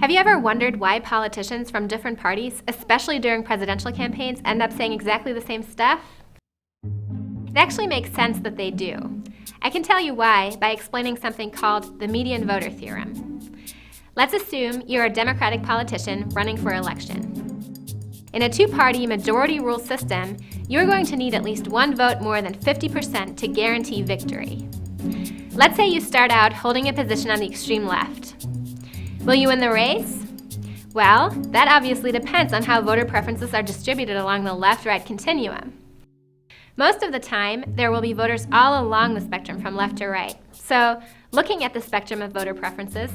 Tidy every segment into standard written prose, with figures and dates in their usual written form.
Have you ever wondered why politicians from different parties, especially during presidential campaigns, end up saying exactly the same stuff? It actually makes sense that they do. I can tell you why by explaining something called the median voter theorem. Let's assume you're a Democratic politician running for election. In a two-party majority rule system, you're going to need at least one vote more than 50% to guarantee victory. Let's say you start out holding a position on the extreme left. Will you win the race? Well, that obviously depends on how voter preferences are distributed along the left-right continuum. Most of the time, there will be voters all along the spectrum from left to right. So, looking at the spectrum of voter preferences,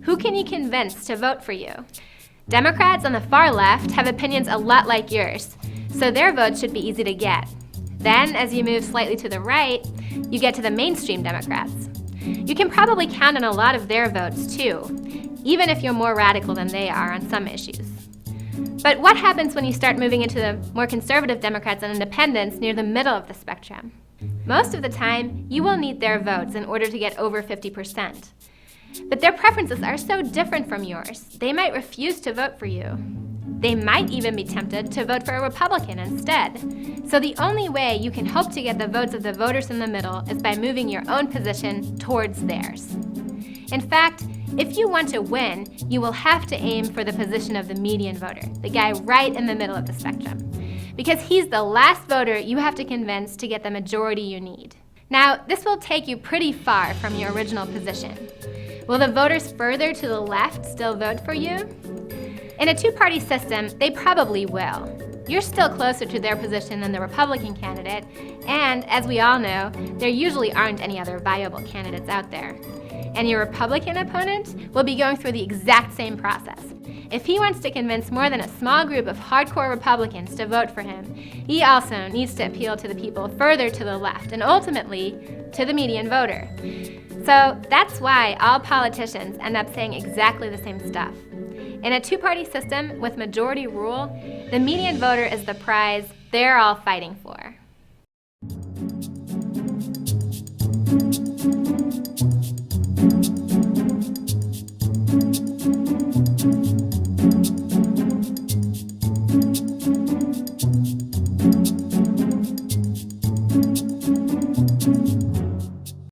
who can you convince to vote for you? Democrats on the far left have opinions a lot like yours, so their votes should be easy to get. Then, as you move slightly to the right, you get to the mainstream Democrats. You can probably count on a lot of their votes too, even if you're more radical than they are on some issues. But what happens when you start moving into the more conservative Democrats and independents near the middle of the spectrum? Most of the time, you will need their votes in order to get over 50%. But their preferences are so different from yours, they might refuse to vote for you. They might even be tempted to vote for a Republican instead. So the only way you can hope to get the votes of the voters in the middle is by moving your own position towards theirs. In fact, if you want to win, you will have to aim for the position of the median voter, the guy right in the middle of the spectrum, because he's the last voter you have to convince to get the majority you need. Now, this will take you pretty far from your original position. Will the voters further to the left still vote for you? In a two-party system, they probably will. You're still closer to their position than the Republican candidate, and as we all know, there usually aren't any other viable candidates out there. And your Republican opponent will be going through the exact same process. If he wants to convince more than a small group of hardcore Republicans to vote for him, he also needs to appeal to the people further to the left and ultimately to the median voter. So that's why all politicians end up saying exactly the same stuff. In a two-party system with majority rule, the median voter is the prize they're all fighting for.